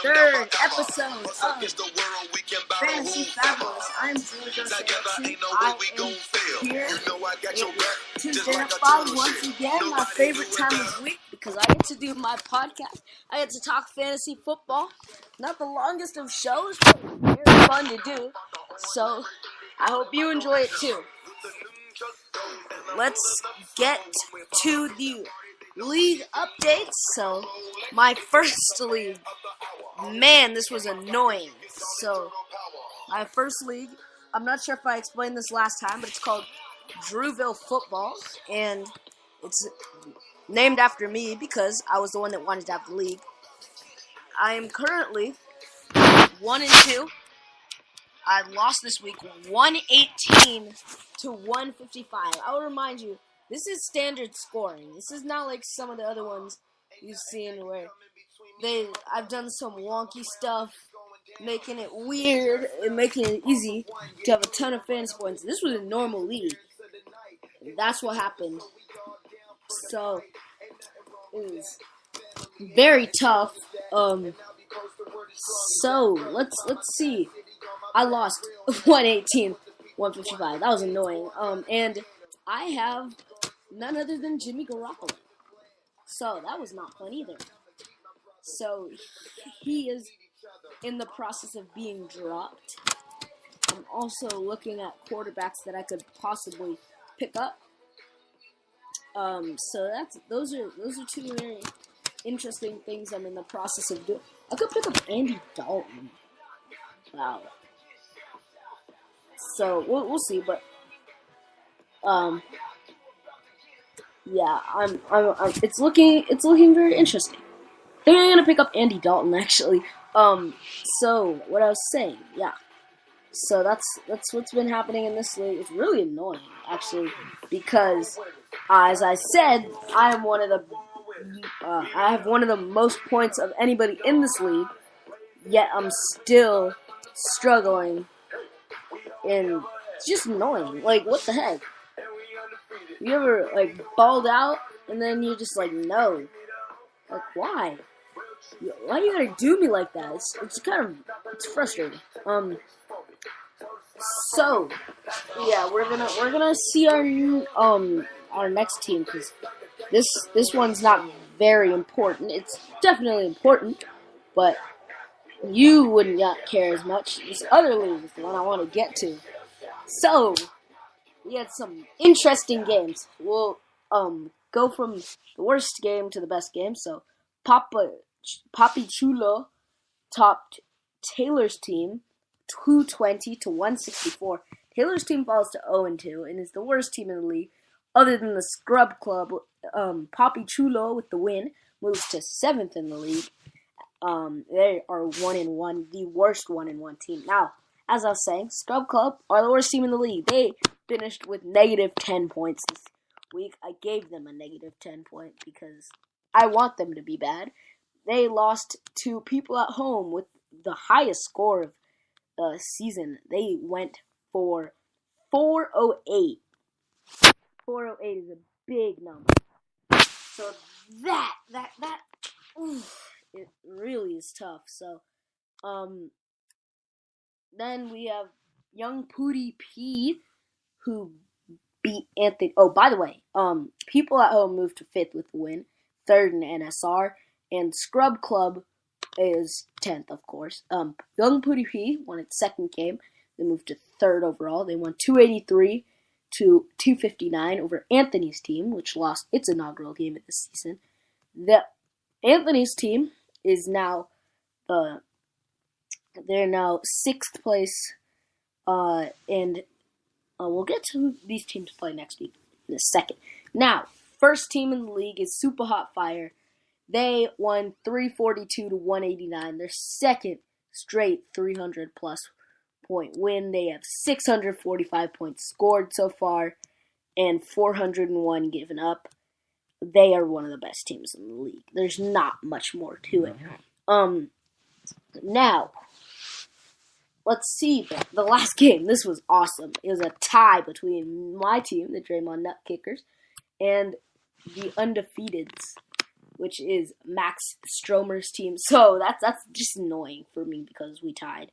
third episode of Fantasy Fabulous. I'm Georgia Sanderson. I am here to identify once again my favorite time of week because I get to do my podcast. I get to talk fantasy football. Not the longest of shows, but very fun to do. So I hope you enjoy it too. Let's get to the league updates. So my first league, man, this was annoying. So my first league, I'm not sure if I explained this last time, but it's called Drewville Football, and it's named after me because I was the one that wanted to have the league. I am currently 1-2. I lost this week 118 to 155. I will remind you, this is standard scoring. This is not like some of the other ones you've seen where I've done some wonky stuff, making it weird and making it easy to have a ton of fantasy points. This was a normal league. That's what happened. So it was very tough. So let's see. I lost 118, 155. That was annoying. And I have none other than Jimmy Garoppolo. So that was not fun either. So he is in the process of being dropped. I'm also looking at quarterbacks that I could possibly pick up. So those are two very interesting things I'm in the process of doing. I could pick up Andy Dalton. Wow. So we'll see, but yeah, I'm it's looking very interesting. I think I'm gonna pick up Andy Dalton actually. So what I was saying, yeah. So that's what's been happening in this league. It's really annoying actually because, as I said, I have one of the most points of anybody in this league. Yet I'm still struggling, and it's just annoying. Like, what the heck? You ever balled out and then you're just like, no, why? Why do you gotta do me like that? It's frustrating. So yeah, we're gonna see our next team because this one's not very important. It's definitely important, but you wouldn't not care as much. This other league is the one I want to get to. So we had some interesting games. We'll go from the worst game to the best game. So Papi Chulo topped Taylor's team 220 to 164. Taylor's team falls to 0-2 and is the worst team in the league, other than the Scrub Club. Papi Chulo with the win moves to 7th in the league. They are 1-1, the worst 1-1 team. Now, as I was saying, Scrub Club are the worst team in the league. They finished with negative 10 points this week. I gave them a negative 10 point because I want them to be bad. They lost to people at home with the highest score of the season. They went for 408. 408 is a big number. So that it really is tough. So, then we have Young Pootie P, who beat Anthony. Oh, by the way, people at home moved to 5th with the win, 3rd in NSR, and Scrub Club is 10th, of course. Young Pootie P won its 2nd game. They moved to 3rd overall. They won 283 to 259 over Anthony's team, which lost its inaugural game of the season. Anthony's team is now they're now 6th place, and we'll get to who these teams play next week in a second. Now, first team in the league is Super Hot Fire. They won 342 to 189. Their 2nd straight 300-plus point win. They have 645 points scored so far and 401 given up. They are one of the best teams in the league. There's not much more to it. Now, let's see the last game. This was awesome. It was a tie between my team, the Draymond Nut Kickers, and the Undefeateds. which is Max Stromer's team. So that's just annoying for me because we tied.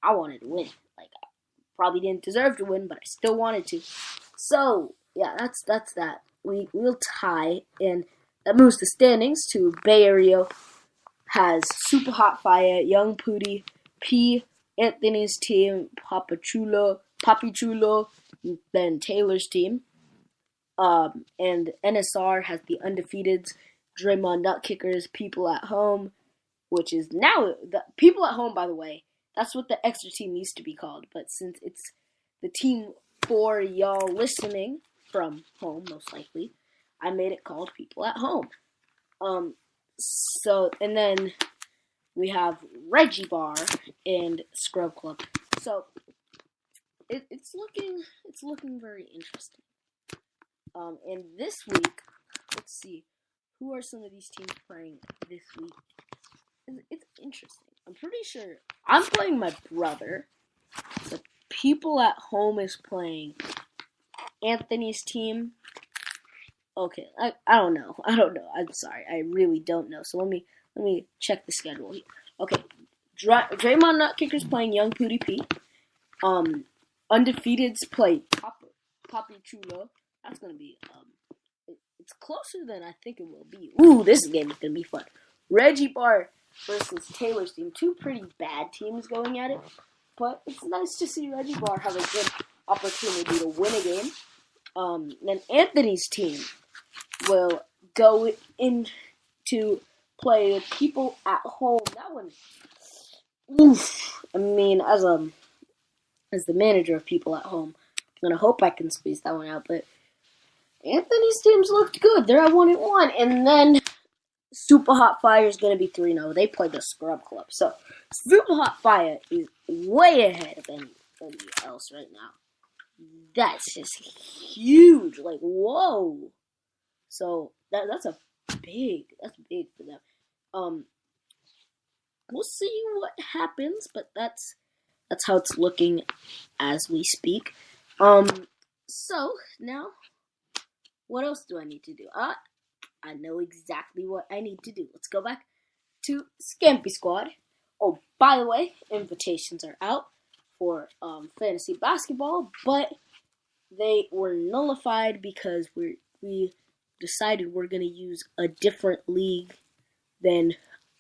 I wanted to win. Like, I probably didn't deserve to win, but I still wanted to. So yeah, that's that. We'll tie, and that moves the standings to Bay Area has Super Hot Fire, Young Pooty, P, Anthony's team, Papi Chulo, then Taylor's team. And NSR has the Undefeateds, Draymond Nut Kickers, People at Home, which is now the People at Home. By the way, that's what the extra team used to be called. But since it's the team for y'all listening from home, most likely, I made it called People at Home. So and then we have Reggie Bar and Scrub Club. So it's looking very interesting. And this week, let's see, who are some of these teams playing this week? It's interesting. I'm pretty sure I'm playing my brother. The People at Home is playing Anthony's team. Okay, I don't know. I'm sorry. I really don't know. So let me check the schedule here. Okay, Draymond Nut Kickers playing Young Pooty P. Undefeateds play Papi Chulo. That's gonna be it's closer than I think it will be. Ooh, this game is gonna be fun. Reggie Bar versus Taylor's team. Two pretty bad teams going at it, but it's nice to see Reggie Bar have a good opportunity to win a game. Then Anthony's team will go in to play People at Home. That one, oof. I mean, as the manager of People at Home, I'm gonna hope I can squeeze that one out. But Anthony's teams looked good. They're at 1-1, and then Super Hot Fire is gonna be 3-0. They play the Scrub Club, so Super Hot Fire is way ahead of anybody else right now. That's just huge. Like, whoa. So that's big for them. We'll see what happens, but that's how it's looking as we speak. So now, what else do I need to do? I know exactly what I need to do. Let's go back to Scampy Squad. Oh, by the way, invitations are out for fantasy basketball, but they were nullified because we decided we're going to use a different league than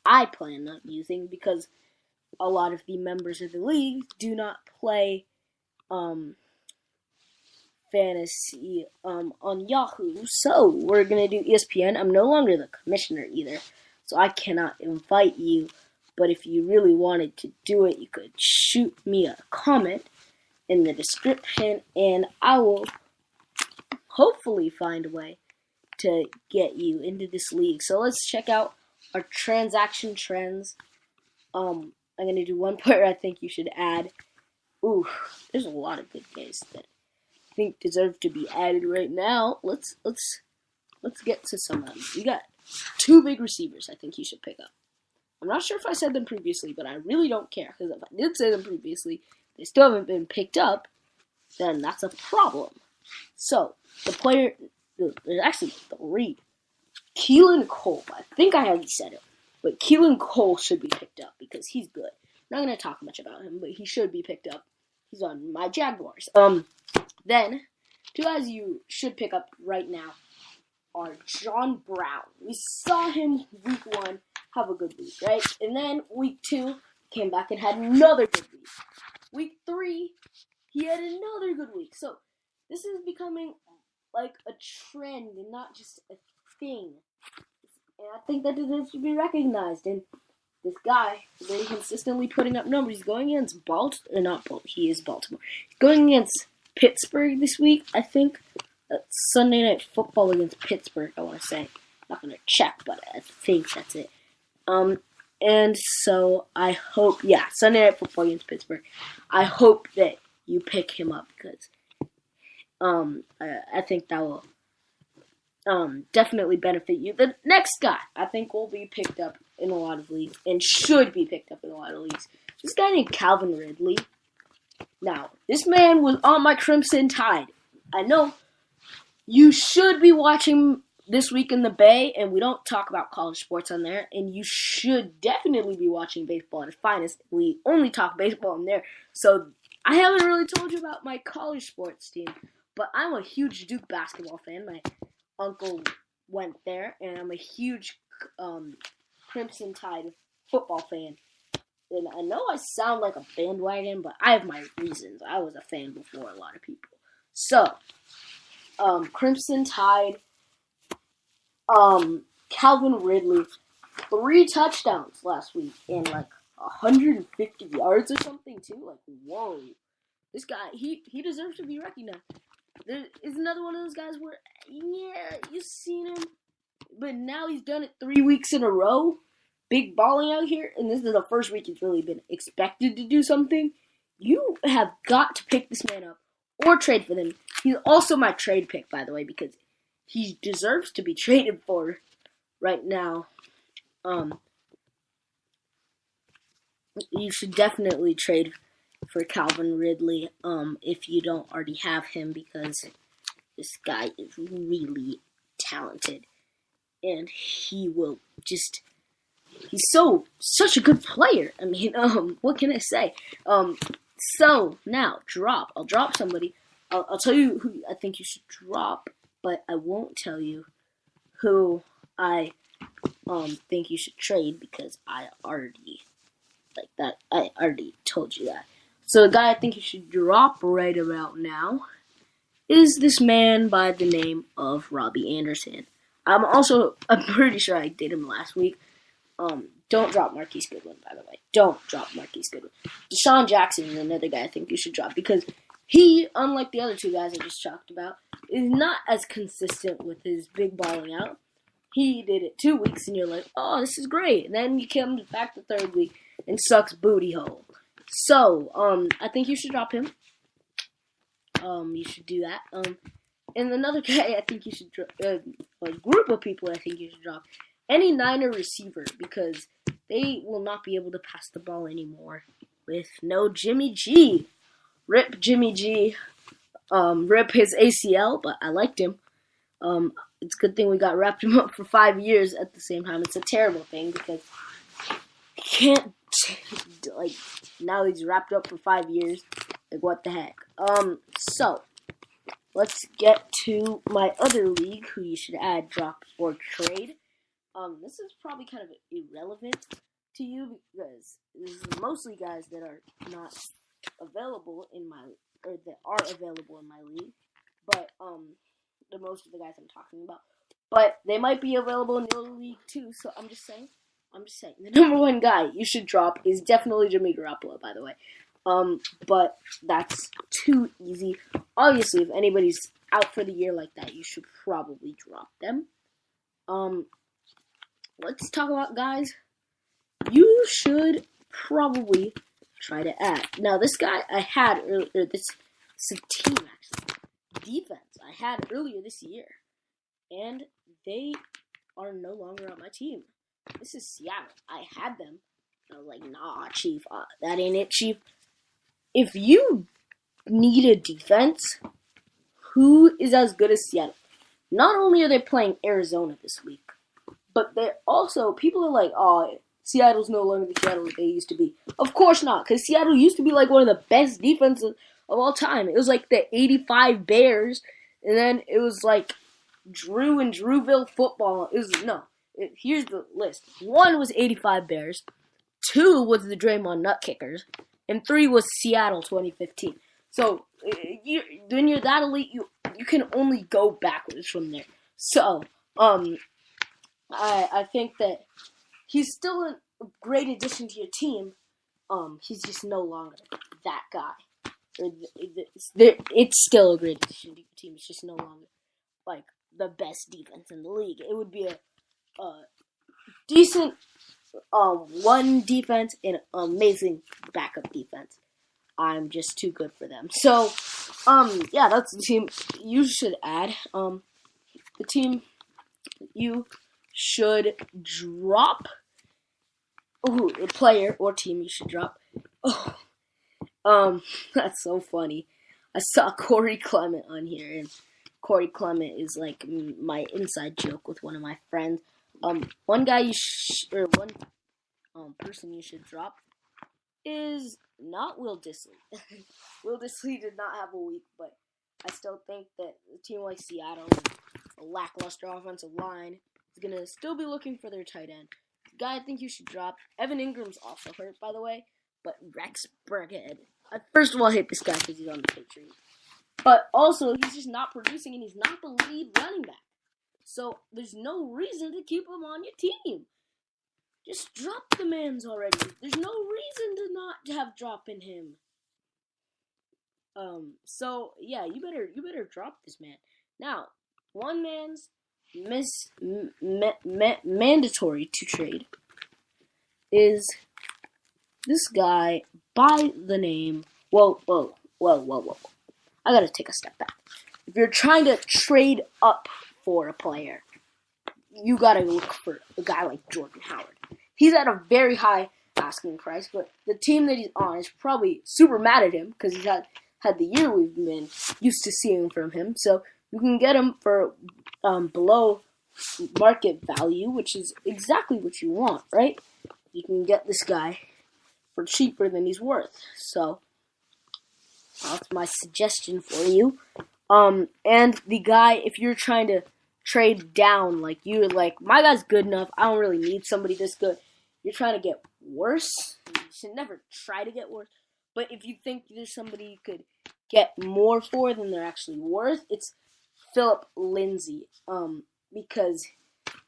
I plan on using, because a lot of the members of the league do not play fantasy on Yahoo. So we're going to do ESPN. I'm no longer the commissioner either, so I cannot invite you. But if you really wanted to do it, you could shoot me a comment in the description, and I will hopefully find a way to get you into this league. So let's check out our transaction trends. I'm going to do one player I think you should add. Ooh, there's a lot of good guys that I think deserve to be added right now. Let's get to some of them. We got two big receivers I think you should pick up. I'm not sure if I said them previously, but I really don't care, because if I did say them previously, they still haven't been picked up, then that's a problem. So, there's actually three. Keelan Cole, I think I already said it, but Keelan Cole should be picked up because he's good. I'm not going to talk much about him, but he should be picked up. He's on my Jaguars. Then, two guys you should pick up right now are John Brown. We saw him week 1 have a good week, right? And then week 2 came back and had another good week. Week 3, he had another good week. So this is becoming like a trend and not just a thing. And I think that deserves to be recognized. And this guy, very consistently putting up numbers. He's going against he is Baltimore. He's going against Pittsburgh this week, I think. Sunday Night Football against Pittsburgh, I want to say. I'm not going to check, but I think that's it. And so I hope, Sunday Night Football against Pittsburgh. I hope that you pick him up, because I think that will definitely benefit you. The next guy I think will be picked up in a lot of leagues, and should be picked up in a lot of leagues. This guy named Calvin Ridley. Now, this man was on my Crimson Tide. I know you should be watching This Week in the Bay, and we don't talk about college sports on there, and you should definitely be watching baseball at its finest. We only talk baseball on there, so I haven't really told you about my college sports team, but I'm a huge Duke basketball fan. My uncle went there, and I'm a huge Crimson Tide football fan. And I know I sound like a bandwagon, but I have my reasons. I was a fan before a lot of people. So, Crimson Tide, Calvin Ridley, 3 touchdowns last week and like 150 yards or something too. Like, whoa. This guy, he deserves to be recognized. There is another one of those guys where, yeah, you've seen him, but now he's done it 3 weeks in a row. Big balling out here, and this is the first week he's really been expected to do something. You have got to pick this man up or trade for him. He's also my trade pick, by the way, because he deserves to be traded for right now. You should definitely trade for Calvin Ridley if you don't already have him, because this guy is really talented, and he will just... He's such a good player. I mean, what can I say? So now I'll drop somebody. I'll tell you who I think you should drop, but I won't tell you who I think you should trade, because I already told you that. So the guy I think you should drop right about now is this man by the name of Robbie Anderson. I'm pretty sure I did him last week. Don't drop Marquise Goodwin, by the way. Don't drop Marquise Goodwin. Deshaun Jackson is another guy I think you should drop, because he, unlike the other 2 guys I just talked about, is not as consistent with his big balling out. He did it 2 weeks, and you're like, oh, this is great. And then he comes back the 3rd week and sucks booty hole. So, I think you should drop him. You should do that. And another guy I think you should drop, a group of people I think you should drop. Any Niner receiver, because they will not be able to pass the ball anymore with no Jimmy G. Rip Jimmy G. Rip his ACL, but I liked him. It's a good thing we got wrapped him up for 5 years at the same time. It's a terrible thing, because you can't, like, now he's wrapped up for 5 years. Like, what the heck? So, let's get to my other league, who you should add, drop, or trade. This is probably kind of irrelevant to you, because this is mostly guys that are not available in my, or that are available in my league, but, the most of the guys I'm talking about, but they might be available in your league too, so I'm just saying, the number 1 guy you should drop is definitely Jimmy Garoppolo, by the way, but that's too easy. Obviously, if anybody's out for the year like that, you should probably drop them. Let's talk about guys you should probably try to add. Now, this guy I had earlier, this is a team, actually, defense I had earlier this year, and they are no longer on my team. This is Seattle. I had them. I was like, nah, Chief, that ain't it, Chief. If you need a defense, who is as good as Seattle? Not only are they playing Arizona this week, but they're also, people are like, oh, Seattle's no longer the Seattle that they used to be. Of course not, because Seattle used to be like one of the best defenses of all time. It was like the 85 Bears, and then it was like Drew and Drewville football. Here's the list. 1 was 85 Bears, 2 was the Draymond Nut Kickers, and 3 was Seattle 2015. So, when you're that elite, you can only go backwards from there. So, I think that he's still a great addition to your team. He's just no longer that guy. It's still a great addition to your team. It's just no longer like the best defense in the league. It would be a decent 1 defense and amazing backup defense. I'm just too good for them. So, yeah, that's the team you should add. The team you should drop. A player or team you should drop. That's so funny. I saw Corey Clement on here, and Corey Clement is like my inside joke with one of my friends. One guy one person you should drop is not Will Dissly. Will Dissly did not have a week, but I still think that a team like Seattle, with a lackluster offensive line, is gonna still be looking for their tight end. The guy I think you should drop. Evan Ingram's also hurt, by the way, but Rex Burkhead. I first of all hate this guy because he's on the Patriots, but also he's just not producing, and he's not the lead running back. So there's no reason to keep him on your team. Just drop the man's already. There's no reason to not have dropping him. So yeah, you better drop this man. Now, one man's mandatory to trade is this guy by the name. Whoa. I gotta take a step back. If you're trying to trade up for a player, you gotta look for a guy like Jordan Howard. He's at a very high asking price, but the team that he's on is probably super mad at him because he's had the year we've been used to seeing from him. So you can get him for below market value, which is exactly what you want, right? You can get this guy for cheaper than he's worth. So that's my suggestion for you. And the guy, if you're trying to trade down, like you're like, my guy's good enough, I don't really need somebody this good. You're trying to get worse. You should never try to get worse. But if you think there's somebody you could get more for than they're actually worth, it's Philip Lindsay. Because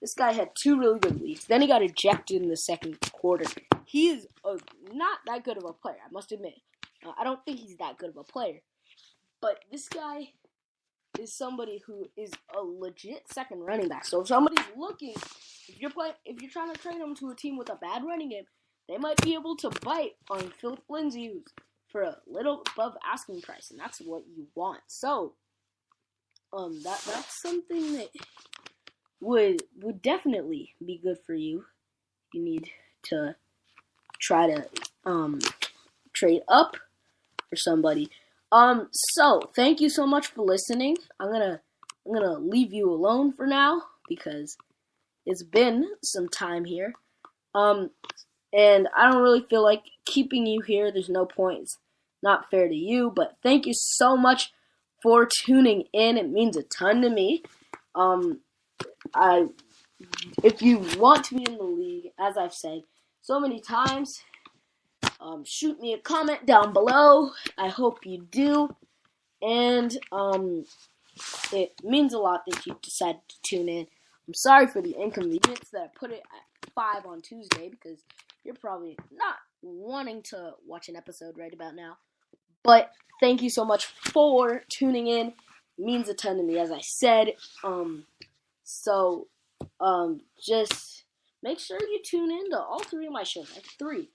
this guy had 2 really good weeks. Then he got ejected in the second quarter. He is not that good of a player, I must admit. I don't think he's that good of a player. But this guy is somebody who is a legit second running back. So if somebody's looking, if you're trying to trade him to a team with a bad running game, they might be able to bite on Philip Lindsay, who's for a little above asking price, and that's what you want. So, that's something that would definitely be good for you. You need to try to trade up for somebody. So thank you so much for listening. I'm gonna leave you alone for now because it's been some time here. And I don't really feel like keeping you here. There's no point. It's not fair to you. But thank you so much for tuning in. It means a ton to me. If you want to be in the league, as I've said so many times, shoot me a comment down below. I hope you do. And it means a lot that you decided to tune in. I'm sorry for the inconvenience that I put it at 5 on Tuesday because you're probably not wanting to watch an episode right about now. But thank you so much for tuning in. It means a ton to me, as I said. Just make sure you tune in to all 3 of my shows. I have 3.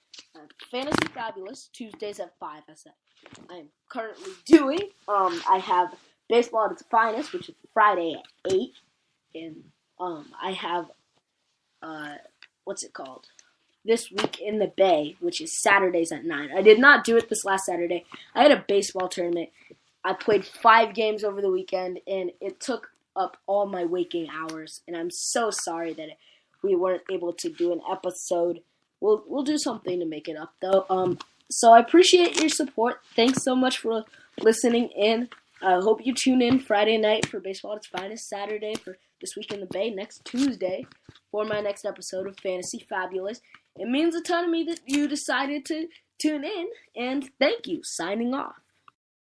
Fantasy Fabulous, Tuesdays at 5, I said. I'm currently doing. I have Baseball at its Finest, which is Friday at 8. And I have, what's it called? This Week in the Bay, which is Saturdays at 9. I did not do it this last Saturday. I had a baseball tournament. I played 5 games over the weekend, and it took up all my waking hours. And I'm so sorry that we weren't able to do an episode. We'll do something to make it up, though. So I appreciate your support. Thanks so much for listening in. I hope you tune in Friday night for Baseball at its Finest, Saturday for This Week in the Bay, next Tuesday for my next episode of Fantasy Fabulous. It means a ton to me that you decided to tune in, and thank you. Signing off.